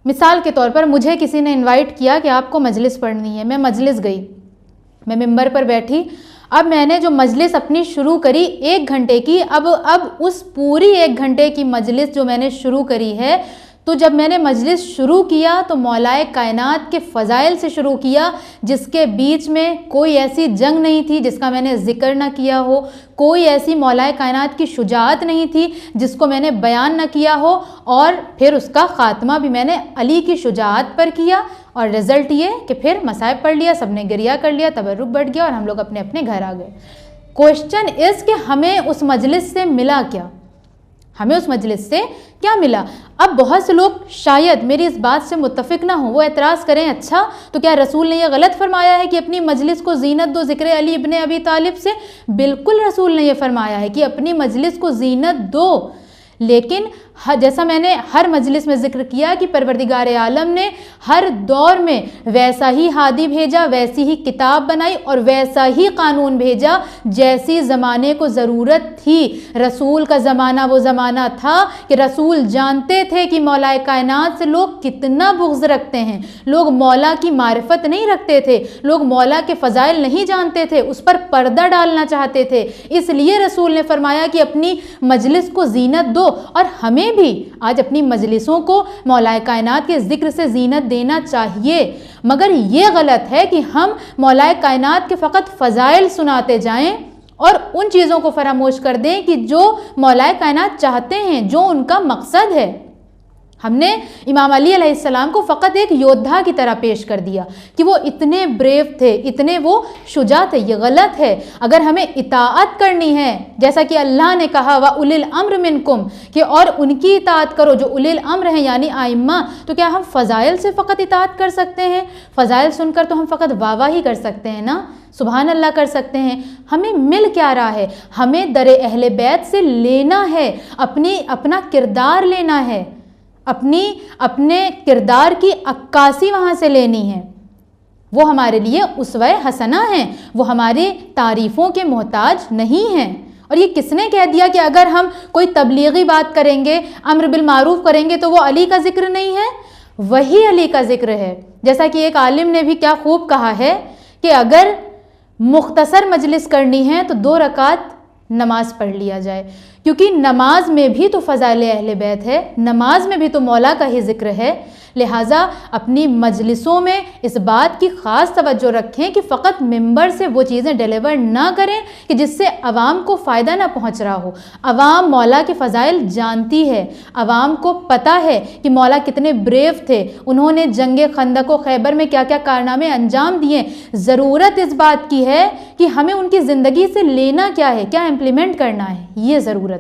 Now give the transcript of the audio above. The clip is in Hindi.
मिसाल के तौर पर मुझे किसी ने इनवाइट किया कि आपको मजलिस पढ़नी है, मैं मजलिस गई, मैं मिंबर पर बैठी। अब मैंने जो मजलिस अपनी शुरू करी 1 घंटे की, अब उस पूरी 1 घंटे की मजलिस जो मैंने शुरू करी है, तो जब मैंने मजलिस शुरू किया तो मौलाए कायनात के फ़ज़ाइल से शुरू किया, जिसके बीच में कोई ऐसी जंग नहीं थी जिसका मैंने ज़िक्र ना किया हो, कोई ऐसी मौलाए कायनात की शुजाअत नहीं थी जिसको मैंने बयान ना किया हो, और फिर उसका ख़ात्मा भी मैंने अली की शुजाअत पर किया। और रिज़ल्ट ये कि फिर मसाइब पढ़ लिया, सबने गिरिया कर लिया, तबर्रुक बढ़ गया और हम लोग अपने अपने घर आ गए। क्वेश्चन इज़ कि हमें उस मजलिस से मिला क्या, हमें उस मजलिस से क्या मिला। अब बहुत से लोग शायद मेरी इस बात से मुत्तफिक ना हो, वो एतराज़ करें, अच्छा तो क्या रसूल ने यह गलत फरमाया है कि अपनी मजलिस को ज़ीनत दो ज़िक्र अली इब्ने अबी तालिब से? बिल्कुल रसूल ने यह फरमाया है कि अपनी मजलिस को ज़ीनत दो, लेकिन जैसा मैंने हर मजलिस में ज़िक्र किया कि परवरदिगार आलम ने हर दौर में वैसा ही हादी भेजा, वैसी ही किताब बनाई और वैसा ही कानून भेजा जैसी ज़माने को ज़रूरत थी। रसूल का ज़माना वो ज़माना था कि रसूल जानते थे कि मौलाए कायनात से लोग कितना बुग़्ज़ रखते हैं, लोग मौला की मारिफत नहीं रखते थे, लोग मौला के फ़ज़ाइल नहीं जानते थे, उस पर पर्दा डालना चाहते थे। इसलिए रसूल ने फरमाया कि अपनी मजलिस को ज़ीनत दो, और हमें भी आज अपनी मजलिसों को मौलाए कायनात के ज़िक्र से ज़ीनत देना चाहिए। मगर ये गलत है कि हम मौलाए कायनात के फ़कत फ़ज़ाइल सुनाते जाएं और उन चीज़ों को फरामोश कर दें कि जो मौलाए कायनात चाहते हैं, जो उनका मकसद है। हमने इमाम अली अलैहिस्सलाम को फ़कत एक योद्धा की तरह पेश कर दिया कि वो इतने ब्रेव थे, इतने वो शुजा थे। ये गलत है। अगर हमें इताअत करनी है, जैसा कि अल्लाह ने कहा व उलिल अम्र मिनकुम, कि और उनकी इताअत करो जो उलिल अम्र हैं यानी आइम्मा, तो क्या हम फ़ज़ाइल से फ़कत इताअत कर सकते हैं? फ़ज़ाइल सुनकर तो हम फ़कत वाह ही कर सकते हैं ना, सुभान अल्लाह कर सकते हैं। हमें मिल क्या रहा है? हमें दर अहले बैत से लेना है, अपना किरदार लेना है, अपने किरदार की अक्कासी वहाँ से लेनी है। वो हमारे लिए उसवे हसना हैं, वो हमारी तारीफ़ों के मोहताज नहीं हैं। और ये किसने कह दिया कि अगर हम कोई तबलीगी बात करेंगे, अम्र बिल मारूफ करेंगे तो वो अली का ज़िक्र नहीं है? वही अली का ज़िक्र है। जैसा कि एक आलिम ने भी क्या खूब कहा है कि अगर मुख्तसर मजलिस करनी है तो 2 रकात नमाज पढ़ लिया जाए, क्योंकि नमाज में भी तो फ़ज़ाइल अहले बैत है, नमाज में भी तो मौला का ही ज़िक्र है। लिहाजा अपनी मजलिसों में इस बात की ख़ास तवज्जो रखें कि फ़कत मिंबर से वो चीज़ें डिलीवर ना करें कि जिससे अवाम को फ़ायदा ना पहुँच रहा हो। अवाम मौला के फ़ज़ाइल जानती है, अवाम को पता है कि मौला कितने ब्रेव थे, उन्होंने जंग खंदक व खैबर में क्या क्या कारनामे अंजाम दिए। ज़रूरत इस बात की है कि हमें उनकी ज़िंदगी से लेना क्या है, क्या इम्प्लीमेंट करना है, ये ज़रूरत।